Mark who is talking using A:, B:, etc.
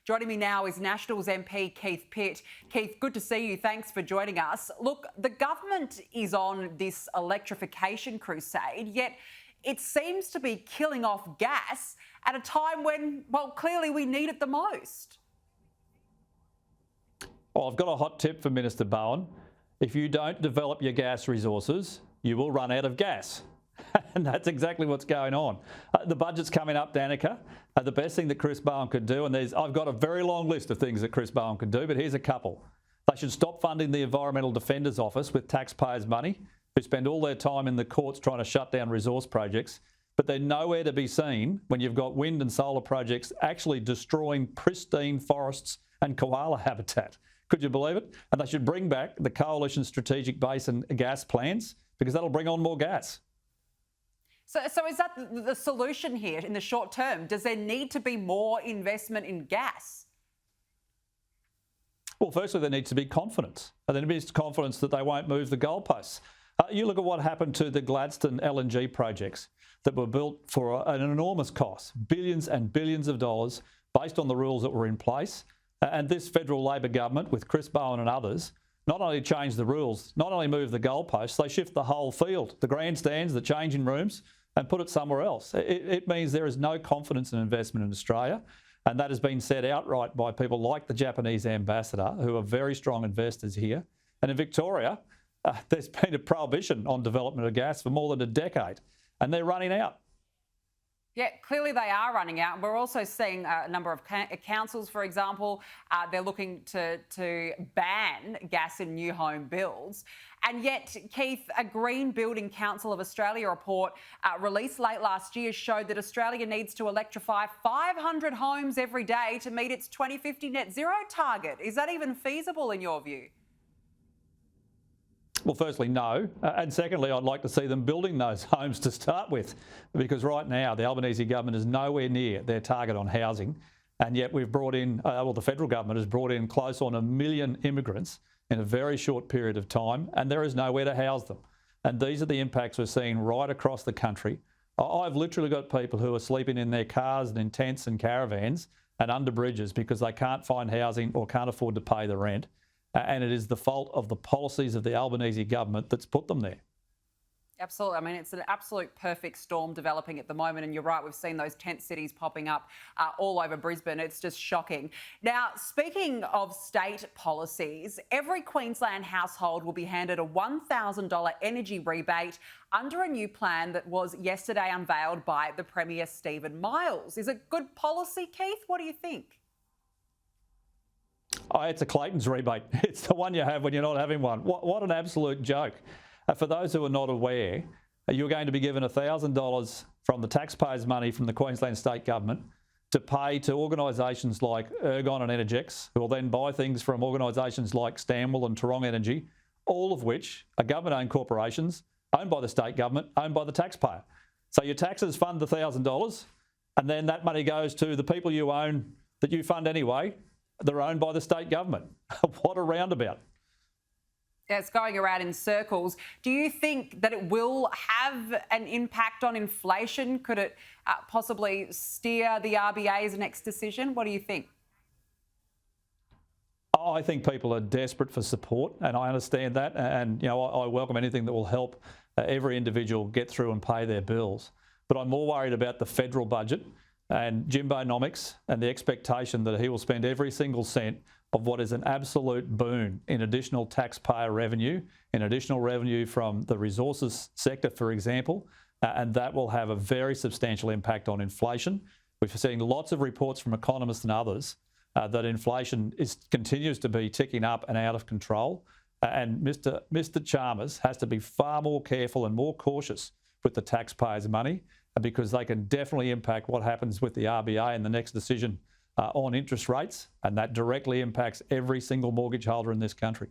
A: Joining me now is Nationals MP Keith Pitt. Keith, good to see you. Thanks for joining us. Look, the government is on this electrification crusade, yet it seems to be killing off gas at a time when, well, clearly we need it the most.
B: Well, I've got a hot tip for Minister Bowen. If you don't develop your gas resources, you will run out of gas. And that's exactly what's going on. The budget's coming up, Danica. The best thing that Chris Bowen could do, and I've got a very long list of things that Chris Bowen could do, but here's a couple. They should stop funding the Environmental Defenders Office with taxpayers' money, who spend all their time in the courts trying to shut down resource projects, but they're nowhere to be seen when you've got wind and solar projects actually destroying pristine forests and koala habitat. Could you believe it? And they should bring back the Coalition Strategic Basin gas plans, because that'll bring on more gas.
A: So is that the solution here in the short term? Does there need to be more investment in gas?
B: Well, firstly, there needs to be confidence. And there needs confidence that they won't move the goalposts. You look at what happened to the Gladstone LNG projects that were built for an enormous cost, billions and billions of dollars, based on the rules that were in place. And this federal Labor government, with Chris Bowen and others, not only change the rules, not only move the goalposts, they shift the whole field, the grandstands, the changing rooms, and put it somewhere else. It means there is no confidence in investment in Australia, and that has been said outright by people like the Japanese ambassador, who are very strong investors here. And in Victoria, there's been a prohibition on development of gas for more than a decade, and they're running out.
A: Yeah, clearly they are running out. We're also seeing a number of councils, for example, they're looking to ban gas in new home builds. And yet, Keith, a Green Building Council of Australia report released late last year showed that Australia needs to electrify 500 homes every day to meet its 2050 net zero target. Is that even feasible in your view?
B: Well, firstly, no. And secondly, I'd like to see them building those homes to start with, because right now the Albanese government is nowhere near their target on housing. And yet we've brought in, the federal government has brought in close on 1 million immigrants in a very short period of time, and there is nowhere to house them. And these are the impacts we're seeing right across the country. I've literally got people who are sleeping in their cars and in tents and caravans and under bridges because they can't find housing or can't afford to pay the rent. And it is the fault of the policies of the Albanese government that's put them there.
A: Absolutely. I mean, it's an absolute perfect storm developing at the moment. And you're right, we've seen those tent cities popping up all over Brisbane. It's just shocking. Now, speaking of state policies, every Queensland household will be handed a $1,000 energy rebate under a new plan that was yesterday unveiled by the Premier Stephen Miles. Is it good policy, Keith? What do you think?
B: Oh, it's a Clayton's rebate. It's the one you have when you're not having one. What an absolute joke. For those who are not aware, you're going to be given $1,000 from the taxpayers' money from the Queensland State Government to pay to organisations like Ergon and Energex, who will then buy things from organisations like Stanwell and Tarong Energy, all of which are government-owned corporations, owned by the state government, owned by the taxpayer. So your taxes fund the $1,000, and then that money goes to the people you own that you fund anyway. They're owned by the state government. What a roundabout.
A: Yeah, it's going around in circles. Do you think that it will have an impact on inflation? Could it possibly steer the RBA's next decision? What do you think?
B: I think people are desperate for support, and I understand that. And, I welcome anything that will help every individual get through and pay their bills. But I'm more worried about the federal budget and Jimbonomics and the expectation that he will spend every single cent of what is an absolute boon in additional taxpayer revenue, in additional revenue from the resources sector, for example, and that will have a very substantial impact on inflation. We've seen lots of reports from economists and others that inflation continues to be ticking up and out of control. And Mr. Chalmers has to be far more careful and more cautious with the taxpayers' money, because they can definitely impact what happens with the RBA in the next decision on interest rates, and that directly impacts every single mortgage holder in this country.